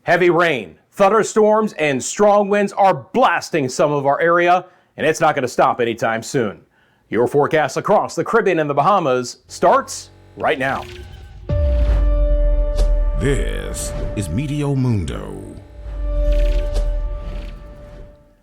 Heavy rain, thunderstorms, and strong winds are blasting some of our area, and it's not going to stop anytime soon. Your forecast across the Caribbean and the Bahamas starts right now. This is Meteo Mundo.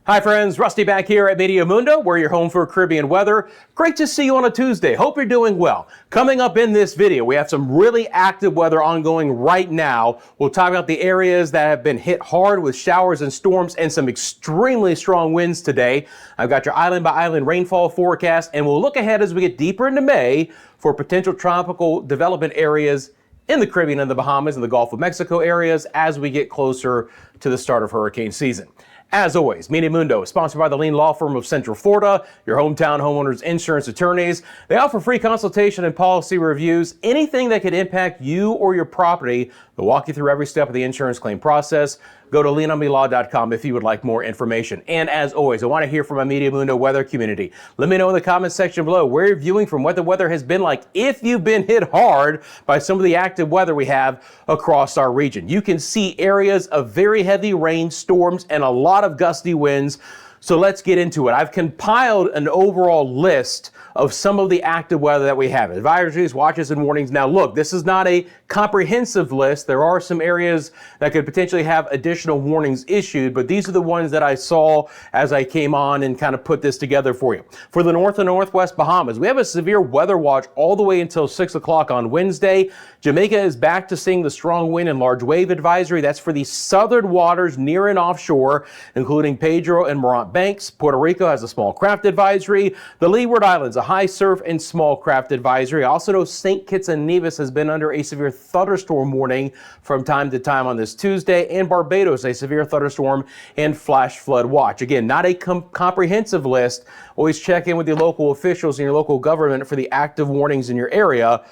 Hi friends, Rusty back here at Meteo Mundo. We're your home for Caribbean weather. Great to see you on a Tuesday. Hope you're doing well. Coming up in this video, we have some really active weather ongoing right now. We'll talk about the areas that have been hit hard with showers and storms and some extremely strong winds today. I've got your island by island rainfall forecast, and we'll look ahead as we get deeper into May for potential tropical development areas in the Caribbean and the Bahamas and the Gulf of Mexico areas as we get closer to the start of hurricane season. As always, Meteo Mundo is sponsored by the Lean Law Firm of Central Florida, your hometown homeowners insurance attorneys. They offer free consultation and policy reviews. Anything that could impact you or your property, they'll walk you through every step of the insurance claim process. Go to leanonmelaw.com if you would like more information. And as always, I want to hear from my Meteo Mundo weather community. Let me know in the comments section below where you're viewing from, what the weather has been like, if you've been hit hard by some of the active weather we have across our region. You can see areas of very heavy rain, storms, and a lot of gusty winds. So let's get into it. I've compiled an overall list of some of the active weather that we have. Advisories, watches, and warnings. Now look, this is not a comprehensive list. There are some areas that could potentially have additional warnings issued, but these are the ones that I saw as I came on and kind of put this together for you. For the North and Northwest Bahamas, we have a severe weather watch all the way until 6 o'clock on Wednesday. Jamaica is back to seeing the strong wind and large wave advisory. That's for the southern waters near and offshore, including Pedro and Morant Banks. Puerto Rico has a small craft advisory. The Leeward Islands, a high surf and small craft advisory. I also know St. Kitts and Nevis has been under a severe thunderstorm warning from time to time on this Tuesday, and Barbados a severe thunderstorm and flash flood watch. Again, not a comprehensive list. Always check in with your local officials and your local government for the active warnings in your area.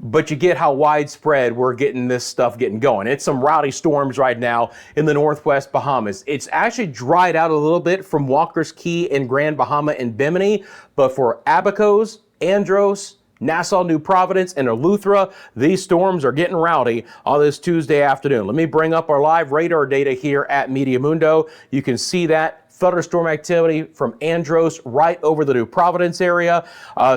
But you get how widespread we're getting this stuff getting going. It's some rowdy storms right now in the Northwest Bahamas. It's actually dried out a little bit from Walker's Key and Grand Bahama and Bimini, but for Abacos, Andros, Nassau, New Providence, and Eleuthera, these storms are getting rowdy on this Tuesday afternoon. Let me bring up our live radar data here at Meteo Mundo. You can see that thunderstorm activity from Andros right over the New Providence area.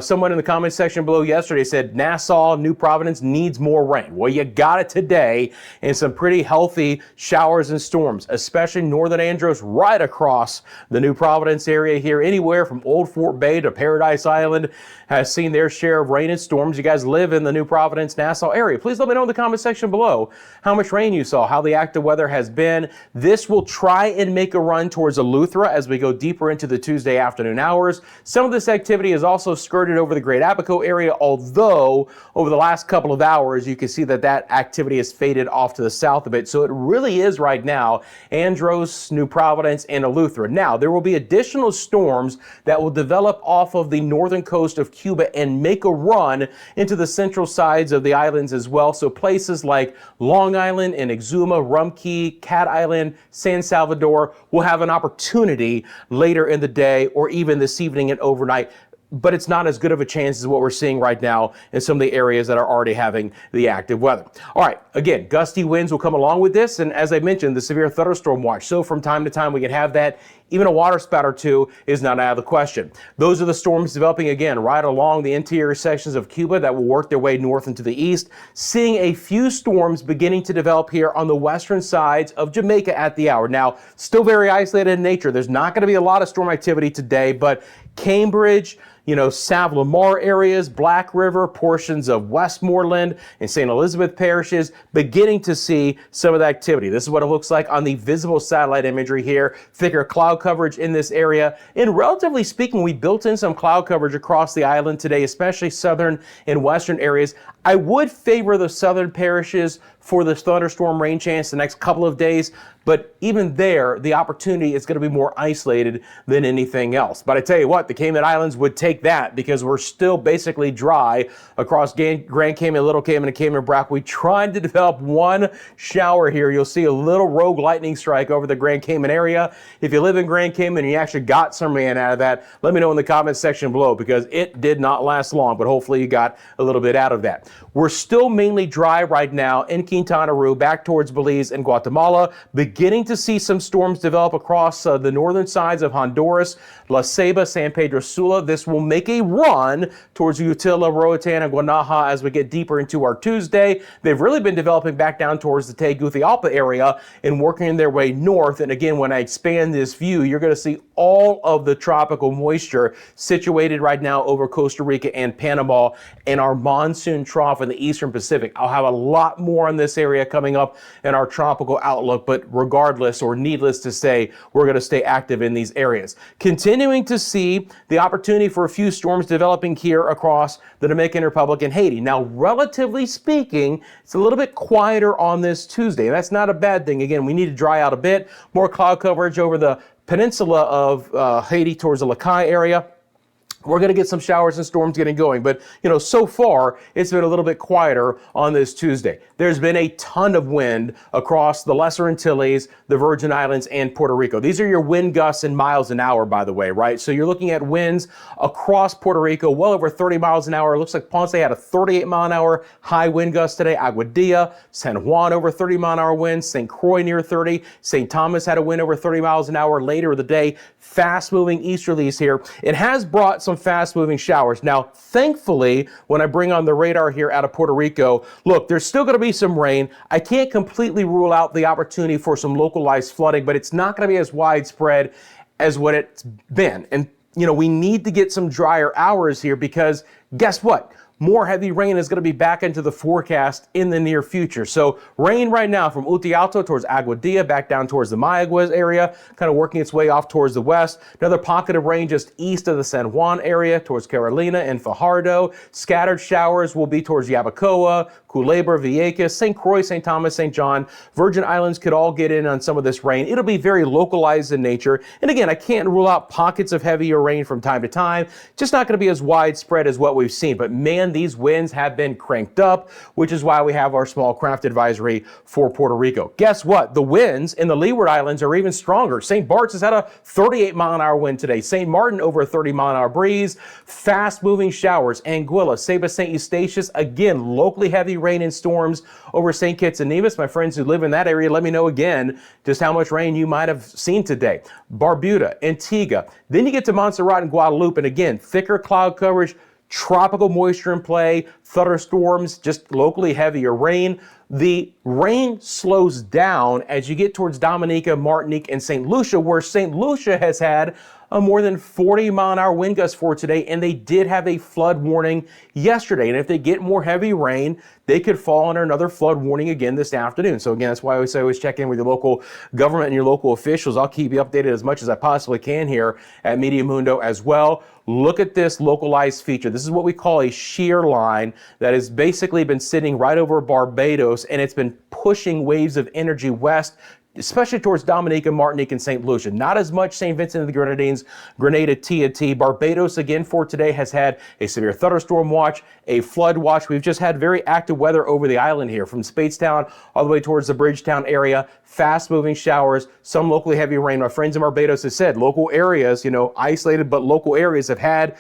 Someone in the comment section below yesterday said Nassau, New Providence needs more rain. Well, you got it today, and some pretty healthy showers and storms, especially northern Andros right across the New Providence area here. Anywhere from Old Fort Bay to Paradise Island has seen their share of rain and storms. You guys live in the New Providence, Nassau area. Please let me know in the comment section below how much rain you saw, how the active weather has been. This will try and make a run towards Eleuthera as we go deeper into the Tuesday afternoon hours. Some of this activity is also skirted over the Great Abaco area, although over the last couple of hours you can see that that activity has faded off to the south a bit. So it really is right now Andros, New Providence, and Eleuthera. Now there will be additional storms that will develop off of the northern coast of Cuba and make a run into the central sides of the islands as well. So places like Long Island and Exuma, Rum Key, Cat Island, San Salvador will have an opportunity later in the day or even this evening and overnight. But it's not as good of a chance as what we're seeing right now in some of the areas that are already having the active weather. All right, again, gusty winds will come along with this, and as I mentioned, the severe thunderstorm watch. So from time to time we can have that. Even a water spout or two is not out of the question. Those are the storms developing again right along the interior sections of Cuba that will work their way north into the east. Seeing a few storms beginning to develop here on the western sides of Jamaica at the hour. Now, still very isolated in nature. There's not going to be a lot of storm activity today, but Cambridge, Sav Lamar areas, Black River, portions of Westmoreland and St. Elizabeth parishes, beginning to see some of the activity. This is what it looks like on the visible satellite imagery here. Thicker cloud coverage in this area. And relatively speaking, we built in some cloud coverage across the island today, especially southern and western areas. I would favor the southern parishes for this thunderstorm rain chance the next couple of days, but even there, the opportunity is going to be more isolated than anything else. But I tell you what, the Cayman Islands would take that because we're still basically dry across Grand Cayman, Little Cayman, and Cayman Brac. We tried to develop one shower here. You'll see a little rogue lightning strike over the Grand Cayman area. If you live in Grand Cayman and you actually got some rain out of that, let me know in the comments section below because it did not last long, but hopefully you got a little bit out of that. We're still mainly dry right now in Quintana Roo, back towards Belize and Guatemala, beginning to see some storms develop across the northern sides of Honduras, La Ceiba, San Pedro Sula. This will make a run towards Utila, Roatan, and Guanaja as we get deeper into our Tuesday. They've really been developing back down towards the Tegucigalpa area and working their way north. And again, when I expand this view, you're going to see all of the tropical moisture situated right now over Costa Rica and Panama and our monsoon trough in the eastern Pacific. I'll have a lot more on this area coming up in our tropical outlook, but regardless, or needless to say, we're going to stay active in these areas. Continuing to see the opportunity for a few storms developing here across the Dominican Republic and Haiti. Now, relatively speaking, it's a little bit quieter on this Tuesday. That's not a bad thing. Again, we need to dry out a bit. More cloud coverage over the peninsula of Haiti towards the Lakai area. We're going to get some showers and storms getting going, but so far it's been a little bit quieter on this Tuesday. There's been a ton of wind across the Lesser Antilles, the Virgin Islands, and Puerto Rico. These are your wind gusts in miles an hour, by the way, right? So you're looking at winds across Puerto Rico, well over 30 miles an hour. It looks like Ponce had a 38 mile an hour high wind gust today. Aguadilla, San Juan over 30 mile an hour winds, St. Croix near 30. St. Thomas had a wind over 30 miles an hour later in the day. Fast moving easterlies here. It has brought some fast moving showers. Now, thankfully, when I bring on the radar here out of Puerto Rico, look, there's still going to be some rain. I can't completely rule out the opportunity for some localized flooding, but it's not going to be as widespread as what it's been. And, we need to get some drier hours here because guess what? More heavy rain is going to be back into the forecast in the near future. So rain right now from Uti Alto towards Aguadilla, back down towards the Mayaguez area, kind of working its way off towards the west. Another pocket of rain just east of the San Juan area towards Carolina and Fajardo. Scattered showers will be towards Yabacoa, Culebra, Vieques, St. Croix, St. Thomas, St. John. Virgin Islands could all get in on some of this rain. It'll be very localized in nature. And again, I can't rule out pockets of heavier rain from time to time. Just not going to be as widespread as what we've seen. But man, these winds have been cranked up, which is why we have our small craft advisory for Puerto Rico. Guess what? The winds in the Leeward Islands are even stronger. St. Bart's has had a 38 mile an hour wind today. St. Martin over a 30 mile an hour breeze. Fast moving showers. Anguilla, Ceiba, St. Eustatius, again, locally heavy rain and storms over St. Kitts and Nevis. My friends who live in that area, let me know again just how much rain you might have seen today. Barbuda, Antigua. Then you get to Montserrat and Guadalupe, and again, thicker cloud coverage, tropical moisture in play, thunderstorms, just locally heavier rain. The rain slows down as you get towards Dominica, Martinique, and St. Lucia, where St. Lucia has had a more than 40 mile an hour wind gust for today, and they did have a flood warning yesterday. And if they get more heavy rain, they could fall under another flood warning again this afternoon. So again, that's why I always check in with your local government and your local officials. I'll keep you updated as much as I possibly can here at Meteo Mundo as well. Look at this localized feature. This is what we call a shear line that has basically been sitting right over Barbados, and it's been pushing waves of energy west, especially towards Dominica, Martinique, and St. Lucia. Not as much St. Vincent and the Grenadines, Grenada, T&T. Barbados, again, for today has had a severe thunderstorm watch, a flood watch. We've just had very active weather over the island here, from Spadestown all the way towards the Bridgetown area. Fast-moving showers, some locally heavy rain. My friends in Barbados have said local areas, isolated, but local areas have had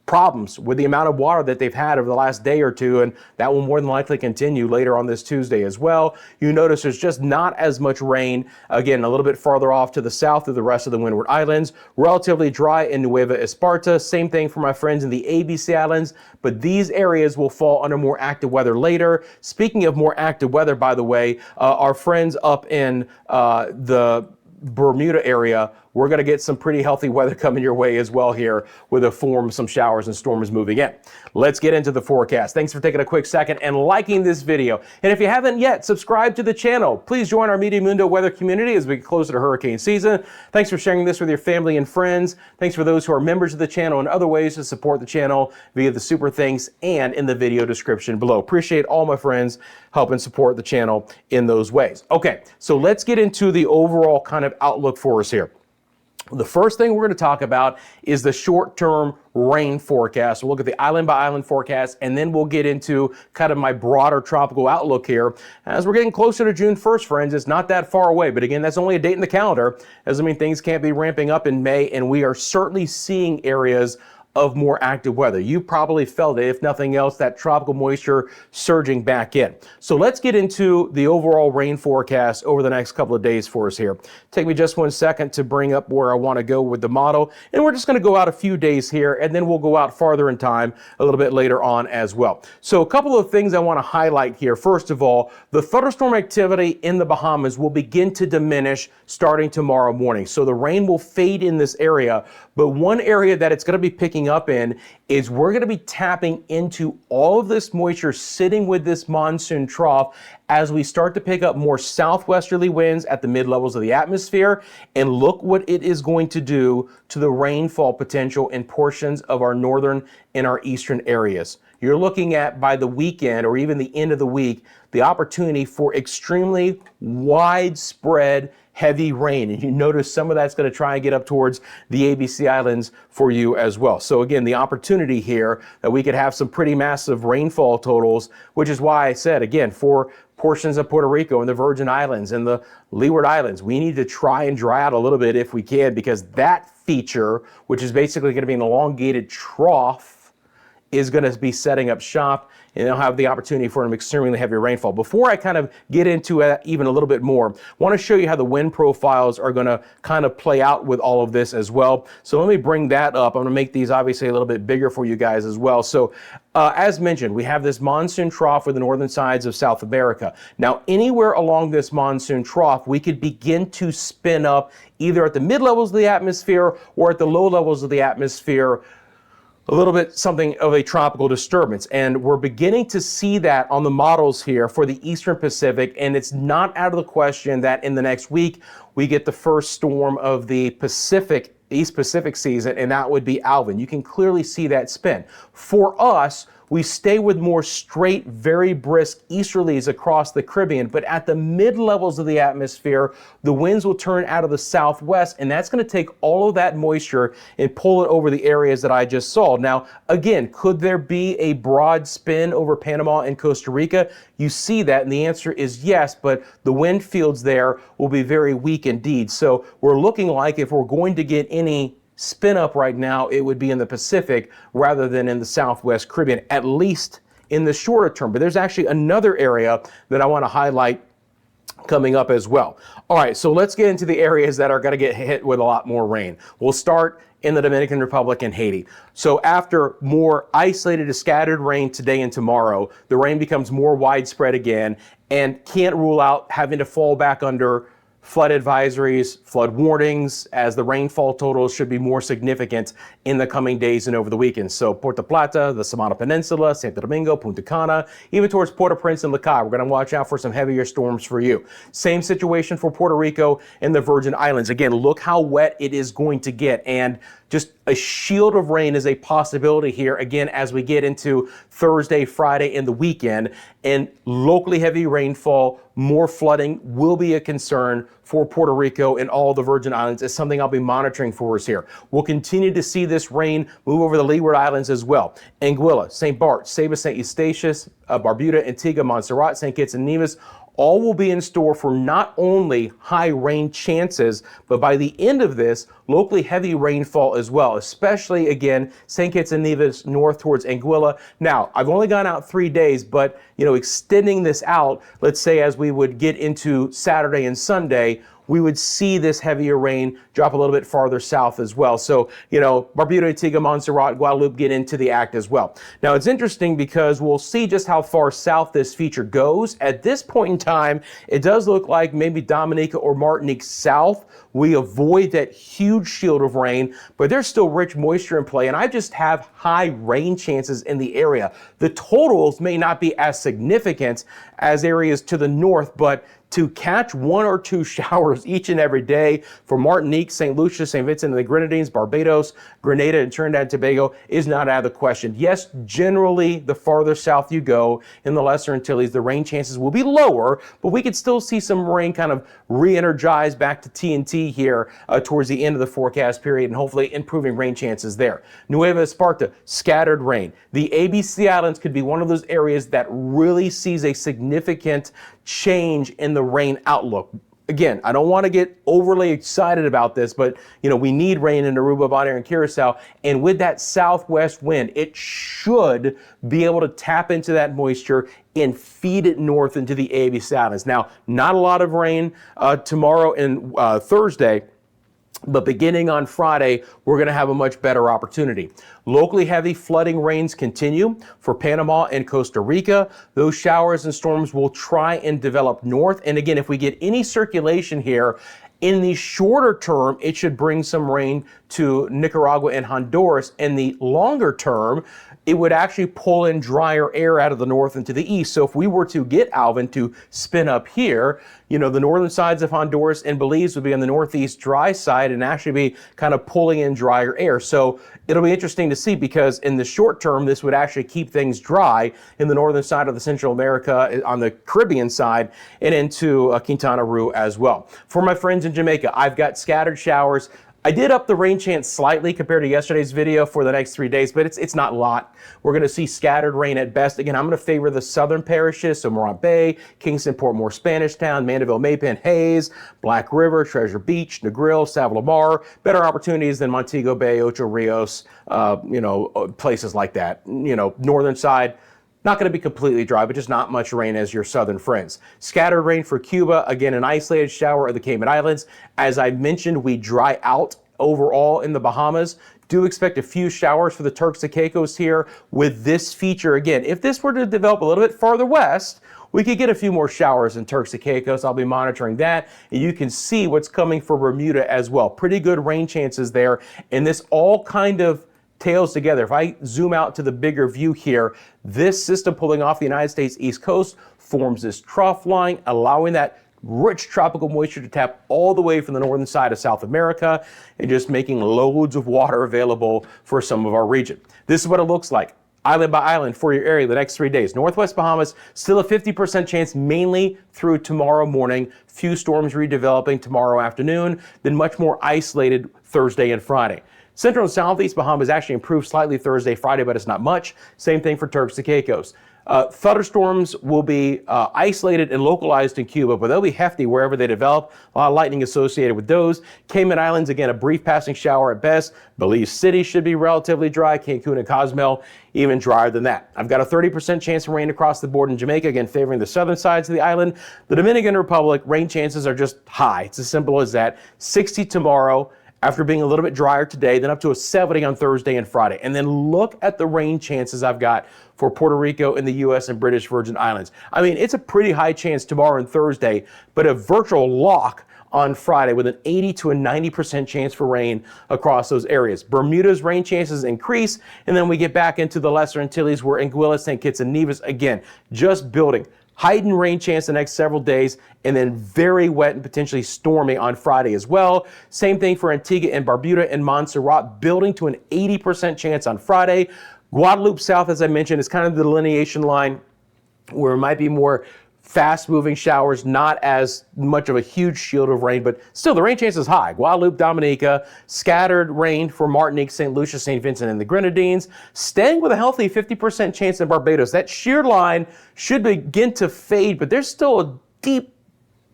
problems with the amount of water that they've had over the last day or two, and that will more than likely continue later on this Tuesday as well. You notice there's just not as much rain, again, a little bit farther off to the south of the rest of the Windward Islands. Relatively dry in Nueva Esparta. Same thing for my friends in the ABC Islands, but these areas will fall under more active weather later. Speaking of more active weather, by the way, our friends up in the Bermuda area, we're going to get some pretty healthy weather coming your way as well here with a form, some showers and storms moving in. Let's get into the forecast. Thanks for taking a quick second and liking this video. And if you haven't yet, subscribe to the channel. Please join our Meteo Mundo weather community as we get closer to hurricane season. Thanks for sharing this with your family and friends. Thanks for those who are members of the channel and other ways to support the channel via the super thanks and in the video description below. Appreciate all my friends helping support the channel in those ways. Okay, so let's get into the overall kind of outlook for us here. The first thing we're going to talk about is the short-term rain forecast. We'll look at the island-by-island forecast, and then we'll get into kind of my broader tropical outlook here. As we're getting closer to June 1st, friends, it's not that far away. But again, that's only a date in the calendar. Doesn't mean things can't be ramping up in May, and we are certainly seeing areas of more active weather. You probably felt it, if nothing else, that tropical moisture surging back in. So let's get into the overall rain forecast over the next couple of days for us here. Take me just 1 second to bring up where I want to go with the model. And we're just going to go out a few days here, and then we'll go out farther in time a little bit later on as well. So a couple of things I want to highlight here. First of all, the thunderstorm activity in the Bahamas will begin to diminish starting tomorrow morning. So the rain will fade in this area, but one area that it's going to be picking up in is we're going to be tapping into all of this moisture sitting with this monsoon trough as we start to pick up more southwesterly winds at the mid levels of the atmosphere. And look what it is going to do to the rainfall potential in portions of our northern and our eastern areas. You're looking at, by the weekend or even the end of the week, the opportunity for extremely widespread heavy rain. And you notice some of that's going to try and get up towards the ABC Islands for you as well. So again, the opportunity here that we could have some pretty massive rainfall totals, which is why I said, again, for portions of Puerto Rico and the Virgin Islands and the Leeward Islands, we need to try and dry out a little bit if we can, because that feature, which is basically going to be an elongated trough, is going to be setting up shop, and they'll have the opportunity for an extremely heavy rainfall. Before I kind of get into it even a little bit more, I want to show you how the wind profiles are going to kind of play out with all of this as well. So let me bring that up. I'm going to make these obviously a little bit bigger for you guys as well. So as mentioned, we have this monsoon trough with the northern sides of South America. Now, anywhere along this monsoon trough, we could begin to spin up either at the mid levels of the atmosphere or at the low levels of the atmosphere a little bit something of a tropical disturbance. And we're beginning to see that on the models here for the Eastern Pacific. And it's not out of the question that in the next week, we get the first storm of the East Pacific season, and that would be Alvin. You can clearly see that spin. For us, we stay with more straight, very brisk easterlies across the Caribbean, but at the mid levels of the atmosphere, the winds will turn out of the southwest, and that's going to take all of that moisture and pull it over the areas that I just saw. Now, again, could there be a broad spin over Panama and Costa Rica? You see that, and the answer is yes, but the wind fields there will be very weak indeed. So we're looking like if we're going to get any spin up right now, it would be in the Pacific rather than in the Southwest Caribbean, at least in the shorter term. But there's actually another area that I want to highlight coming up as well. All right, so let's get into the areas that are going to get hit with a lot more rain. We'll start in the Dominican Republic and Haiti. So after more isolated to scattered rain today and tomorrow, the rain becomes more widespread again, and can't rule out having to fall back under flood advisories, flood warnings, as the rainfall totals should be more significant in the coming days and over the weekend. So Puerto Plata, the Samana Peninsula, Santo Domingo, Punta Cana, even towards Port-au-Prince and La Caille, we're going to watch out for some heavier storms for you. Same situation for Puerto Rico and the Virgin Islands. Again, look how wet it is going to get, and just a shield of rain is a possibility here, again, as we get into Thursday, Friday, and the weekend. And locally heavy rainfall, more flooding will be a concern for Puerto Rico and all the Virgin Islands. It's something I'll be monitoring for us here. We'll continue to see this rain move over the Leeward Islands as well. Anguilla, St. Barts, Saba, St. Eustatius, Barbuda, Antigua, Montserrat, St. Kitts and Nevis, all will be in store for not only high rain chances, but by the end of this, locally heavy rainfall as well, especially, again, St. Kitts and Nevis north towards Anguilla. Now, I've only gone out 3 days, but, extending this out, let's say as we would get into Saturday and Sunday, we would see this heavier rain drop a little bit farther south as well. So, Barbuda, Antigua, Montserrat, Guadeloupe get into the act as well. Now, it's interesting because we'll see just how far south this feature goes. At this point in time, it does look like maybe Dominica or Martinique south, we avoid that huge shield of rain, but there's still rich moisture in play, and I just have high rain chances in the area. The totals may not be as significant as areas to the north, but to catch 1 or 2 showers each and every day for Martinique, St. Lucia, St. Vincent and the Grenadines, Barbados, Grenada, and Trinidad and Tobago is not out of the question. Yes, generally, the farther south you go in the Lesser Antilles, the rain chances will be lower, but we could still see some rain kind of re-energize back to TNT here towards the end of the forecast period, and hopefully improving rain chances there. Nueva Esparta, scattered rain. The ABC Islands could be one of those areas that really sees a significant change in the rain outlook. again, I don't want to get overly excited about this, but we need rain in Aruba, Bonaire, and Curacao. And with that southwest wind, it should be able to tap into that moisture and feed it north into the ABC Islands. Now, not a lot of rain tomorrow and Thursday. But beginning on Friday, we're going to have a much better opportunity. Locally heavy flooding rains continue for Panama and Costa Rica. Those showers and storms will try and develop north. And again, if we get any circulation here, in the shorter term, it should bring some rain to Nicaragua and Honduras. In the longer term, it would actually pull in drier air out of the north into the east. So if we were to get Alvin to spin up here, the northern sides of Honduras and Belize would be on the northeast dry side and actually be kind of pulling in drier air. So it'll be interesting to see, because in the short term, this would actually keep things dry in the northern side of the Central America, on the Caribbean side, and into Quintana Roo as well. For my friends in Jamaica, I've got scattered showers. I did up the rain chance slightly compared to yesterday's video for the next 3 days, but it's not a lot. We're going to see scattered rain at best. Again, I'm going to favor the southern parishes, so Morant Bay, Kingston, Portmore, Spanish Town, Mandeville, Maypen, Hayes, Black River, Treasure Beach, Negril, Savile-Lamar. Better opportunities than Montego Bay, Ocho Rios, places like that. Northern side, not going to be completely dry, but just not much rain as your southern friends. Scattered rain for Cuba. Again, an isolated shower of the Cayman Islands. As I mentioned, we dry out overall in the Bahamas. Do expect a few showers for the Turks and Caicos here with this feature. Again, if this were to develop a little bit farther west, we could get a few more showers in Turks and Caicos. I'll be monitoring that. And you can see what's coming for Bermuda as well. Pretty good rain chances there. And this all kind of tails together. If I zoom out to the bigger view here, this system pulling off the United States East Coast forms this trough line, allowing that rich tropical moisture to tap all the way from the northern side of South America and just making loads of water available for some of our region. This is what it looks like island by island for your area the next 3 days. Northwest Bahamas, still a 50% chance mainly through tomorrow morning. Few storms redeveloping tomorrow afternoon, then much more isolated Thursday and Friday. Central and Southeast Bahamas actually improved slightly Thursday, Friday, but it's not much. Same thing for Turks and Caicos. Thunderstorms will be isolated and localized in Cuba, but they'll be hefty wherever they develop. A lot of lightning associated with those. Cayman Islands, again, a brief passing shower at best. Belize City should be relatively dry. Cancun and Cozumel, even drier than that. I've got a 30% chance of rain across the board in Jamaica, again, favoring the southern sides of the island. The Dominican Republic, rain chances are just high. It's as simple as that. 60 tomorrow, after being a little bit drier today, then up to a 70 on Thursday and Friday. And then look at the rain chances I've got for Puerto Rico and the U.S. and British Virgin Islands. I mean, it's a pretty high chance tomorrow and Thursday, but a virtual lock on Friday with an 80 to a 90% chance for rain across those areas. Bermuda's rain chances increase, and then we get back into the Lesser Antilles, where Anguilla, St. Kitts, and Nevis, again, just building. Heightened rain chance the next several days, and then very wet and potentially stormy on Friday as well. Same thing for Antigua and Barbuda and Montserrat, building to an 80% chance on Friday. Guadeloupe South, as I mentioned, is kind of the delineation line where it might be more fast-moving showers, not as much of a huge shield of rain, but still the rain chance is high. Guadeloupe, Dominica, scattered rain for Martinique, St. Lucia, St. Vincent, and the Grenadines, staying with a healthy 50% chance in Barbados. That shear line should begin to fade, but there's still a deep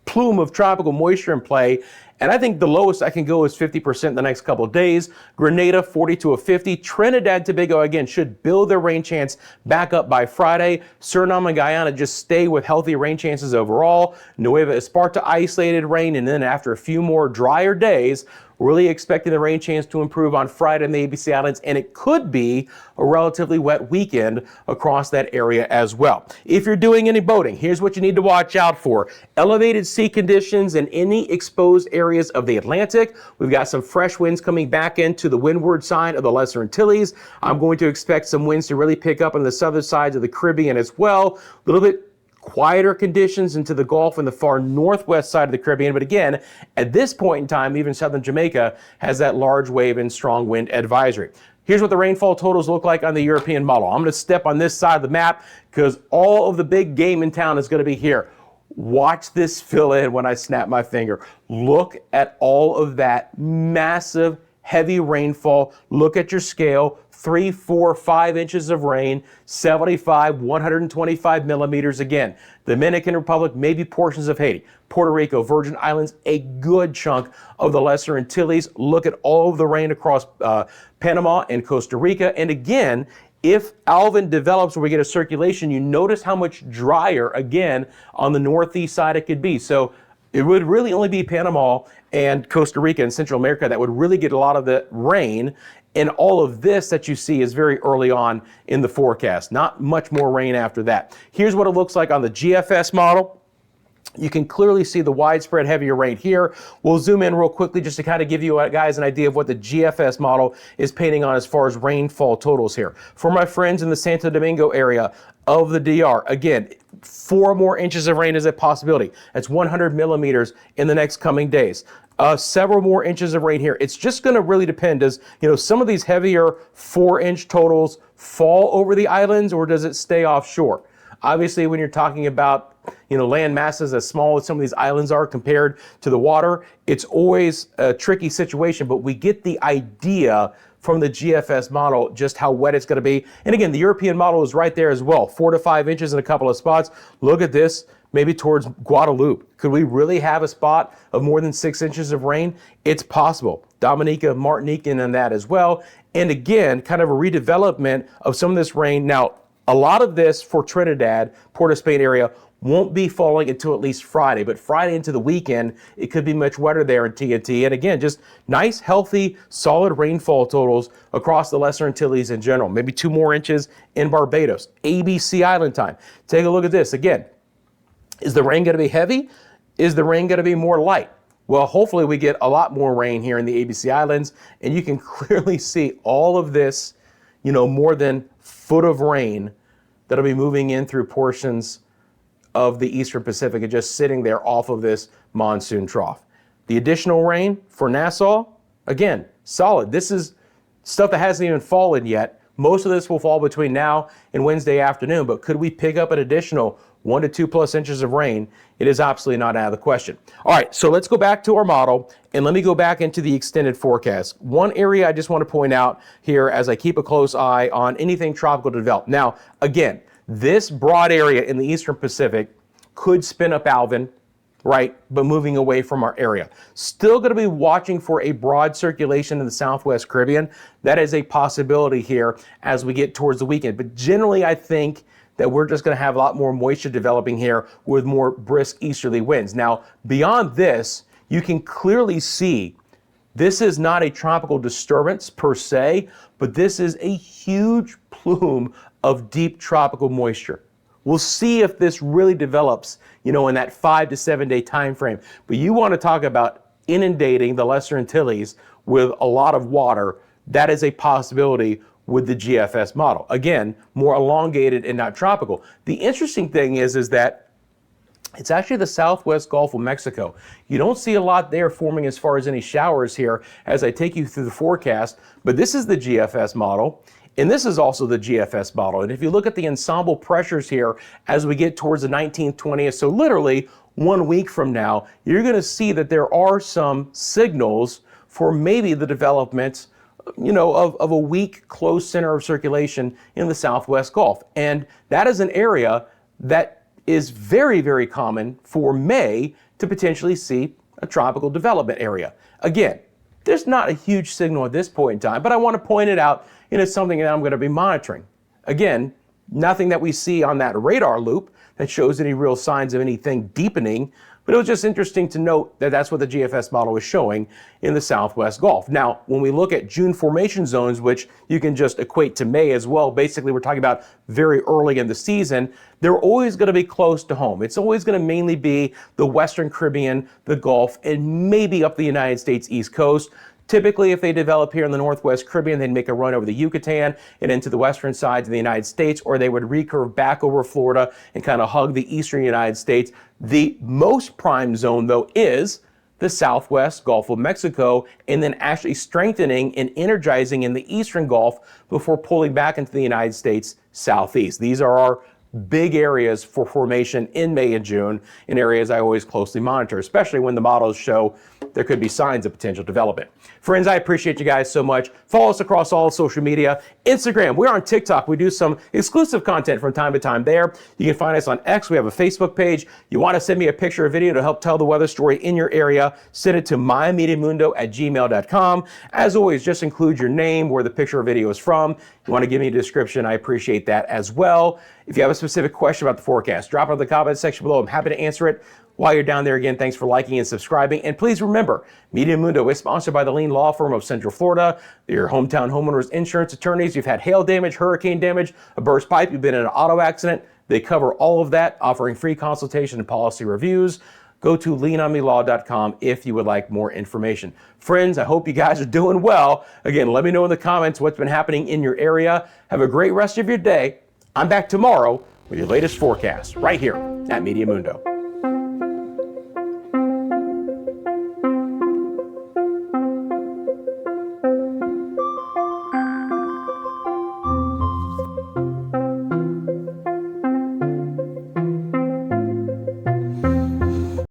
plume of tropical moisture in play. And I think the lowest I can go is 50% in the next couple of days. Grenada, 40 to a 50. Trinidad and Tobago, again, should build their rain chance back up by Friday. Suriname and Guyana just stay with healthy rain chances overall. Nueva Esparta, isolated rain. And then after a few more drier days, really expecting the rain chance to improve on Friday in the ABC Islands, and it could be a relatively wet weekend across that area as well. If you're doing any boating, here's what you need to watch out for. Elevated sea conditions in any exposed areas of the Atlantic. We've got some fresh winds coming back into the windward side of the Lesser Antilles. I'm going to expect some winds to really pick up on the southern sides of the Caribbean as well. A little bit quieter conditions into the Gulf and the far northwest side of the Caribbean. But again, at this point in time, even southern Jamaica has that large wave and strong wind advisory. Here's what the rainfall totals look like on the European model. I'm going to step on this side of the map because all of the big game in town is going to be here. Watch this fill in when I snap my finger. Look at all of that massive, heavy rainfall. Look at your scale, 3, 4, 5 inches of rain, 75, 125 millimeters again. Dominican Republic, maybe portions of Haiti, Puerto Rico, Virgin Islands, a good chunk of the Lesser Antilles. Look at all of the rain across Panama and Costa Rica. And again, if Alvin develops where we get a circulation, you notice how much drier, again, on the northeast side it could be. So it would really only be Panama and Costa Rica and Central America that would really get a lot of the rain. And all of this that you see is very early on in the forecast. Not much more rain after that. Here's what it looks like on the GFS model. You can clearly see the widespread heavier rain here. We'll zoom in real quickly just to kind of give you guys an idea of what the GFS model is painting on as far as rainfall totals here. For my friends in the Santo Domingo area of the DR, again, 4 more inches of rain is a possibility. That's 100 millimeters in the next coming days. Several more inches of rain here. It's just going to really depend. Does, some of these heavier 4-inch totals fall over the islands, or does it stay offshore? Obviously, when you're talking about land masses as small as some of these islands are compared to the water, it's always a tricky situation, but we get the idea from the GFS model just how wet it's going to be. And again, the European model is right there as well, 4 to 5 inches in a couple of spots. Look at this, maybe towards Guadeloupe. Could we really have a spot of more than 6 inches of rain? It's possible. Dominica, Martinique, and that as well. And again, kind of a redevelopment of some of this rain. Now, a lot of this for Trinidad, Port of Spain area, won't be falling until at least Friday, but Friday into the weekend, it could be much wetter there in TNT. And again, just nice, healthy, solid rainfall totals across the Lesser Antilles in general. Maybe 2 more inches in Barbados. ABC Island time. Take a look at this. Again, is the rain going to be heavy? Is the rain going to be more light? Well, hopefully we get a lot more rain here in the ABC Islands, and you can clearly see all of this, more than foot of rain that'll be moving in through portions of the Eastern Pacific and just sitting there off of this monsoon trough. The additional rain for Nassau, again, solid. This is stuff that hasn't even fallen yet. Most of this will fall between now and Wednesday afternoon, but could we pick up an additional 1 to 2 plus inches of rain? It is absolutely not out of the question. All right, so let's go back to our model and let me go back into the extended forecast. One area I just want to point out here as I keep a close eye on anything tropical to develop. Now, again, this broad area in the Eastern Pacific could spin up Alvin, right, but moving away from our area. Still going to be watching for a broad circulation in the Southwest Caribbean. That is a possibility here as we get towards the weekend. But generally, I think that we're just going to have a lot more moisture developing here with more brisk easterly winds. Now, beyond this, you can clearly see this is not a tropical disturbance per se, but this is a huge plume of deep tropical moisture. We'll see if this really develops, in that 5 to 7 day time frame. But you want to talk about inundating the Lesser Antilles with a lot of water. That is a possibility with the GFS model. Again, more elongated and not tropical. The interesting thing is that it's actually the southwest Gulf of Mexico. You don't see a lot there forming as far as any showers here as I take you through the forecast, but this is the GFS model. And this is also the GFS model. And if you look at the ensemble pressures here as we get towards the 19th, 20th, so literally 1 week from now, you're going to see that there are some signals for maybe the development, of a weak close center of circulation in the Southwest Gulf. And that is an area that is very, very common for May to potentially see a tropical development area. Again, there's not a huge signal at this point in time, but I want to point it out, and it's something that I'm going to be monitoring. Again, nothing that we see on that radar loop that shows any real signs of anything deepening, but it was just interesting to note that that's what the GFS model is showing in the Southwest Gulf. Now, when we look at June formation zones, which you can just equate to May as well, basically we're talking about very early in the season, they're always going to be close to home. It's always going to mainly be the Western Caribbean, the Gulf, and maybe up the United States East Coast. Typically, if they develop here in the Northwest Caribbean, they'd make a run over the Yucatan and into the western sides of the United States, or they would recurve back over Florida and kind of hug the eastern United States. The most prime zone, though, is the Southwest Gulf of Mexico, and then actually strengthening and energizing in the Eastern Gulf before pulling back into the United States Southeast. These are our big areas for formation in May and June, in areas I always closely monitor, especially when the models show there could be signs of potential development. Friends, I appreciate you guys so much. Follow us across all social media. Instagram, we're on TikTok. We do some exclusive content from time to time there. You can find us on X. We have a Facebook page. You want to send me a picture or video to help tell the weather story in your area, send it to myMediaMundo@gmail.com. As always, just include your name, where the picture or video is from. You want to give me a description, I appreciate that as well. If you have a specific question about the forecast, drop it in the comment section below. I'm happy to answer it. While you're down there, again, thanks for liking and subscribing. And please remember, Meteo Mundo is sponsored by the Lean Law Firm of Central Florida. They're your hometown homeowners insurance attorneys. You've had hail damage, hurricane damage, a burst pipe, you've been in an auto accident. They cover all of that, offering free consultation and policy reviews. Go to leanonmelaw.com if you would like more information. Friends, I hope you guys are doing well. Again, let me know in the comments what's been happening in your area. Have a great rest of your day. I'm back tomorrow with your latest forecast right here at Meteo Mundo.